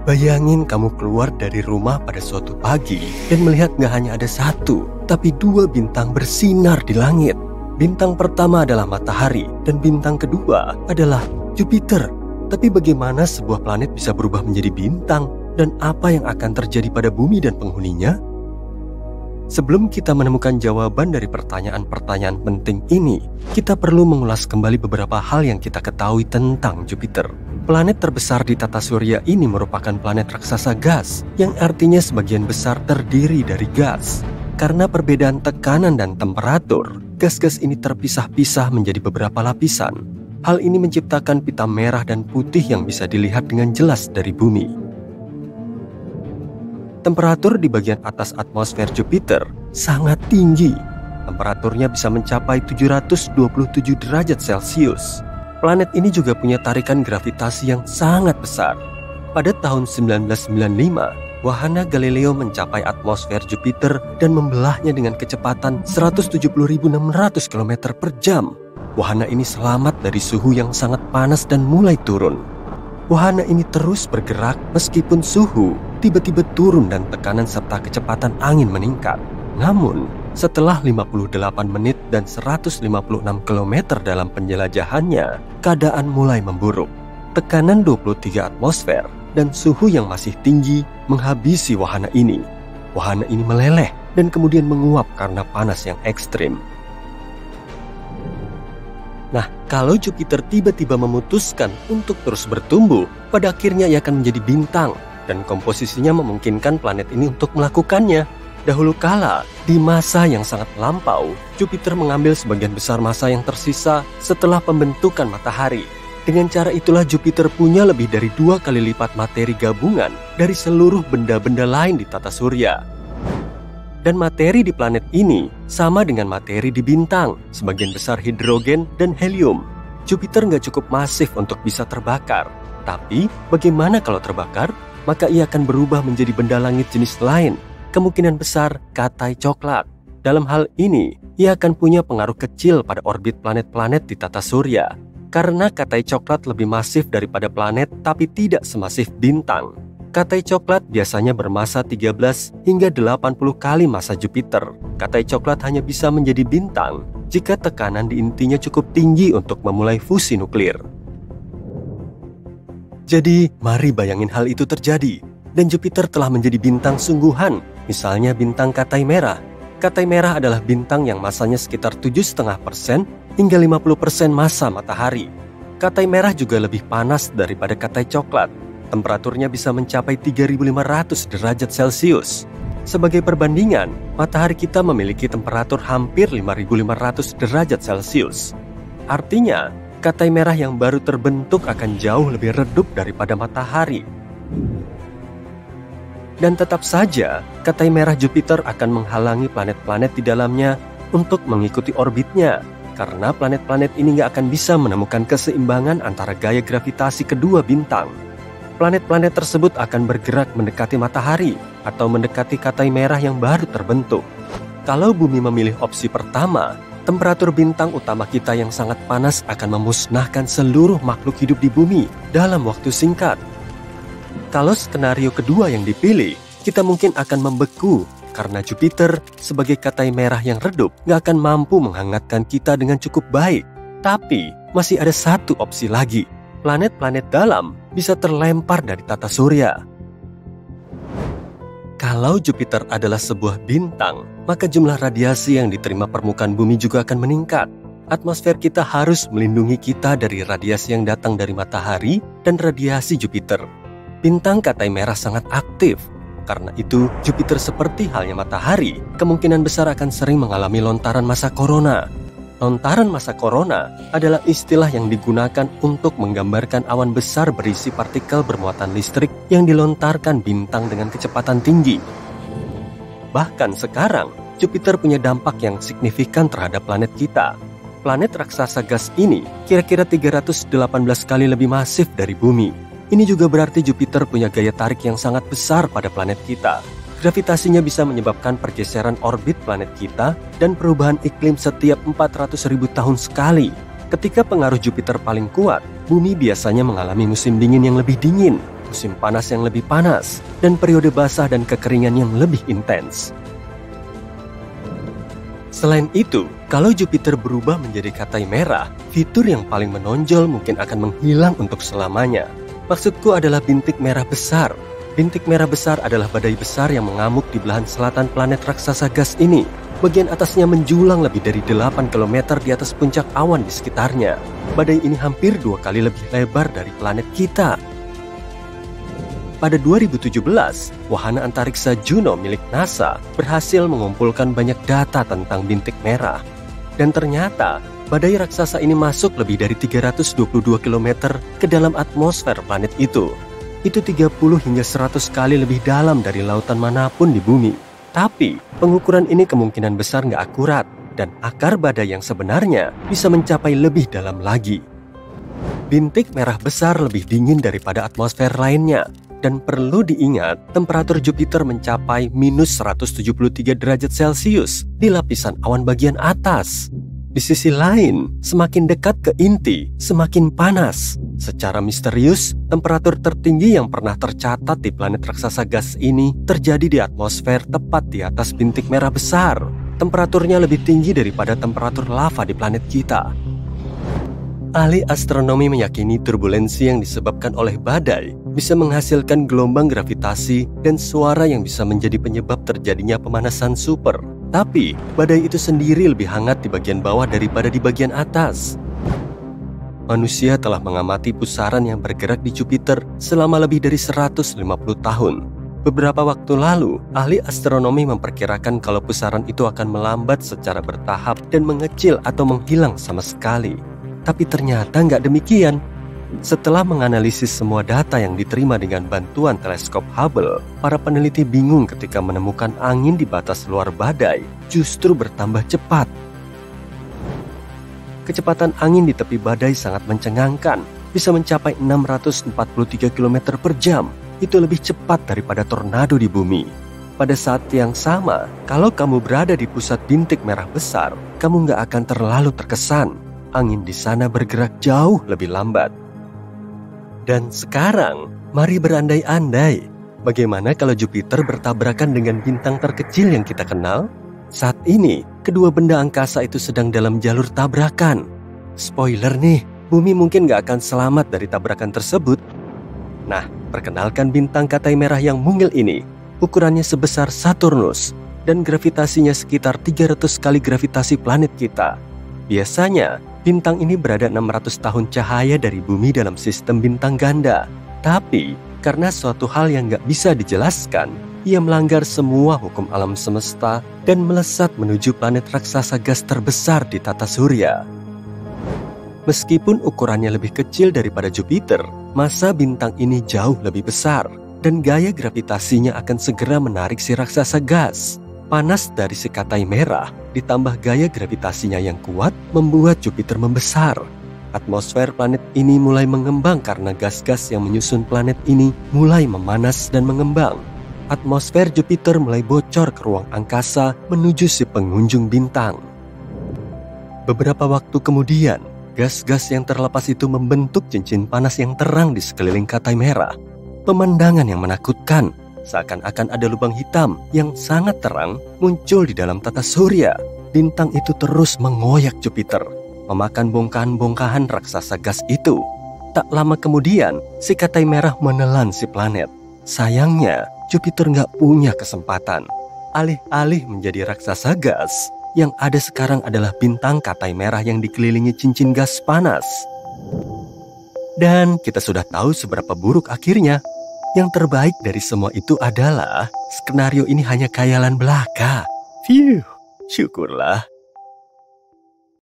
Bayangin kamu keluar dari rumah pada suatu pagi dan melihat gak hanya ada satu, tapi dua bintang bersinar di langit. Bintang pertama adalah matahari dan bintang kedua adalah Jupiter. Tapi bagaimana sebuah planet bisa berubah menjadi bintang dan apa yang akan terjadi pada bumi dan penghuninya? Sebelum kita menemukan jawaban dari pertanyaan-pertanyaan penting ini, kita perlu mengulas kembali beberapa hal yang kita ketahui tentang Jupiter. Planet terbesar di tata surya ini merupakan planet raksasa gas, yang artinya sebagian besar terdiri dari gas. Karena perbedaan tekanan dan temperatur, gas-gas ini terpisah-pisah menjadi beberapa lapisan. Hal ini menciptakan pita merah dan putih yang bisa dilihat dengan jelas dari bumi. Temperatur di bagian atas atmosfer Jupiter sangat tinggi. Temperaturnya bisa mencapai 727 derajat Celcius. Planet ini juga punya tarikan gravitasi yang sangat besar. Pada tahun 1995, wahana Galileo mencapai atmosfer Jupiter dan membelahnya dengan kecepatan 170.600 km per jam. Wahana ini selamat dari suhu yang sangat panas dan mulai turun. Wahana ini terus bergerak meskipun suhu tiba-tiba turun dan tekanan serta kecepatan angin meningkat. Namun, setelah 58 menit dan 156 km dalam penjelajahannya, keadaan mulai memburuk. Tekanan 23 atmosfer dan suhu yang masih tinggi menghabisi wahana ini. Wahana ini meleleh dan kemudian menguap karena panas yang ekstrim. Nah, kalau Jupiter tiba-tiba memutuskan untuk terus bertumbuh, pada akhirnya ia akan menjadi bintang, dan komposisinya memungkinkan planet ini untuk melakukannya. Dahulu kala, di masa yang sangat lampau, Jupiter mengambil sebagian besar massa yang tersisa setelah pembentukan matahari. Dengan cara itulah Jupiter punya lebih dari 2 kali lipat materi gabungan dari seluruh benda-benda lain di tata surya. Dan materi di planet ini sama dengan materi di bintang, sebagian besar hidrogen dan helium. Jupiter nggak cukup masif untuk bisa terbakar. Tapi, bagaimana kalau terbakar? Maka ia akan berubah menjadi benda langit jenis lain, kemungkinan besar katai coklat. Dalam hal ini, ia akan punya pengaruh kecil pada orbit planet-planet di tata surya. Karena katai coklat lebih masif daripada planet, tapi tidak semasif bintang. Katai coklat biasanya bermassa 13 hingga 80 kali massa Jupiter. Katai coklat hanya bisa menjadi bintang jika tekanan di intinya cukup tinggi untuk memulai fusi nuklir. Jadi, mari bayangin hal itu terjadi. Dan Jupiter telah menjadi bintang sungguhan, misalnya bintang katai merah. Katai merah adalah bintang yang massanya sekitar 7,5% hingga 50% massa matahari. Katai merah juga lebih panas daripada katai coklat. Temperaturnya bisa mencapai 3.500 derajat Celcius. Sebagai perbandingan, matahari kita memiliki temperatur hampir 5.500 derajat Celcius. Artinya, katai merah yang baru terbentuk akan jauh lebih redup daripada matahari. Dan tetap saja, katai merah Jupiter akan menghalangi planet-planet di dalamnya untuk mengikuti orbitnya. Karena planet-planet ini nggak akan bisa menemukan keseimbangan antara gaya gravitasi kedua bintang. Planet-planet tersebut akan bergerak mendekati matahari atau mendekati katai merah yang baru terbentuk. Kalau bumi memilih opsi pertama, temperatur bintang utama kita yang sangat panas akan memusnahkan seluruh makhluk hidup di bumi dalam waktu singkat. Kalau skenario kedua yang dipilih, kita mungkin akan membeku karena Jupiter sebagai katai merah yang redup gak akan mampu menghangatkan kita dengan cukup baik. Tapi masih ada satu opsi lagi. Planet-planet dalam bisa terlempar dari tata surya. Kalau Jupiter adalah sebuah bintang, maka jumlah radiasi yang diterima permukaan bumi juga akan meningkat. Atmosfer kita harus melindungi kita dari radiasi yang datang dari matahari dan radiasi Jupiter. Bintang katai merah sangat aktif. Karena itu, Jupiter seperti halnya matahari, kemungkinan besar akan sering mengalami lontaran massa korona. Lontaran massa korona adalah istilah yang digunakan untuk menggambarkan awan besar berisi partikel bermuatan listrik yang dilontarkan bintang dengan kecepatan tinggi. Bahkan sekarang, Jupiter punya dampak yang signifikan terhadap planet kita. Planet raksasa gas ini kira-kira 318 kali lebih masif dari bumi. Ini juga berarti Jupiter punya gaya tarik yang sangat besar pada planet kita. Gravitasinya bisa menyebabkan pergeseran orbit planet kita dan perubahan iklim setiap 400.000 tahun sekali. Ketika pengaruh Jupiter paling kuat, bumi biasanya mengalami musim dingin yang lebih dingin. musim panas yang lebih panas, dan periode basah dan kekeringan yang lebih intens. Selain itu, kalau Jupiter berubah menjadi katai merah, fitur yang paling menonjol mungkin akan menghilang untuk selamanya. Maksudku adalah bintik merah besar. Bintik merah besar adalah badai besar yang mengamuk di belahan selatan planet raksasa gas ini. Bagian atasnya menjulang lebih dari 8 km di atas puncak awan di sekitarnya. Badai ini hampir 2 kali lebih lebar dari planet kita. Pada 2017, wahana antariksa Juno milik NASA berhasil mengumpulkan banyak data tentang bintik merah. Dan ternyata, badai raksasa ini masuk lebih dari 322 km ke dalam atmosfer planet itu. Itu 30 hingga 100 kali lebih dalam dari lautan manapun di bumi. Tapi, pengukuran ini kemungkinan besar nggak akurat, dan akar badai yang sebenarnya bisa mencapai lebih dalam lagi. Bintik merah besar lebih dingin daripada atmosfer lainnya, dan perlu diingat temperatur Jupiter mencapai minus 173 derajat Celcius di lapisan awan bagian atas. Di sisi lain, semakin dekat ke inti, semakin panas. Secara misterius, temperatur tertinggi yang pernah tercatat di planet raksasa gas ini terjadi di atmosfer tepat di atas bintik merah besar. Temperaturnya lebih tinggi daripada temperatur lava di planet kita. Ahli astronomi meyakini turbulensi yang disebabkan oleh badai bisa menghasilkan gelombang gravitasi dan suara yang bisa menjadi penyebab terjadinya pemanasan super. Tapi, badai itu sendiri lebih hangat di bagian bawah daripada di bagian atas. Manusia telah mengamati pusaran yang bergerak di Jupiter selama lebih dari 150 tahun. Beberapa waktu lalu, ahli astronomi memperkirakan kalau pusaran itu akan melambat secara bertahap dan mengecil atau menghilang sama sekali. Tapi ternyata nggak demikian. Setelah menganalisis semua data yang diterima dengan bantuan teleskop Hubble, para peneliti bingung ketika menemukan angin di batas luar badai justru bertambah cepat. Kecepatan angin di tepi badai sangat mencengangkan, bisa mencapai 643 km per jam. Itu lebih cepat daripada tornado di bumi. Pada saat yang sama, kalau kamu berada di pusat bintik merah besar, kamu nggak akan terlalu terkesan. Angin di sana bergerak jauh lebih lambat. Dan sekarang, mari berandai-andai. Bagaimana kalau Jupiter bertabrakan dengan bintang terkecil yang kita kenal? Saat ini, kedua benda angkasa itu sedang dalam jalur tabrakan. Spoiler nih, bumi mungkin gak akan selamat dari tabrakan tersebut. Nah, perkenalkan bintang katai merah yang mungil ini. Ukurannya sebesar Saturnus, dan gravitasinya sekitar 300 kali gravitasi planet kita. Biasanya, bintang ini berada 600 tahun cahaya dari bumi dalam sistem bintang ganda. Tapi, karena suatu hal yang gak bisa dijelaskan, ia melanggar semua hukum alam semesta dan melesat menuju planet raksasa gas terbesar di tata surya. Meskipun ukurannya lebih kecil daripada Jupiter, massa bintang ini jauh lebih besar, dan gaya gravitasinya akan segera menarik si raksasa gas. Panas dari si katai merah ditambah gaya gravitasinya yang kuat membuat Jupiter membesar. Atmosfer planet ini mulai mengembang karena gas-gas yang menyusun planet ini mulai memanas dan mengembang. Atmosfer Jupiter mulai bocor ke ruang angkasa menuju si pengunjung bintang. Beberapa waktu kemudian, gas-gas yang terlepas itu membentuk cincin panas yang terang di sekeliling katai merah. Pemandangan yang menakutkan. Seakan-akan ada lubang hitam yang sangat terang muncul di dalam tata surya. Bintang itu terus mengoyak Jupiter, memakan bongkahan-bongkahan raksasa gas itu. Tak lama kemudian, si katai merah menelan si planet. Sayangnya, Jupiter nggak punya kesempatan. Alih-alih menjadi raksasa gas, yang ada sekarang adalah bintang katai merah yang dikelilingi cincin gas panas. Dan kita sudah tahu seberapa buruk akhirnya. Yang terbaik dari semua itu adalah skenario ini hanya khayalan belaka. Syukurlah.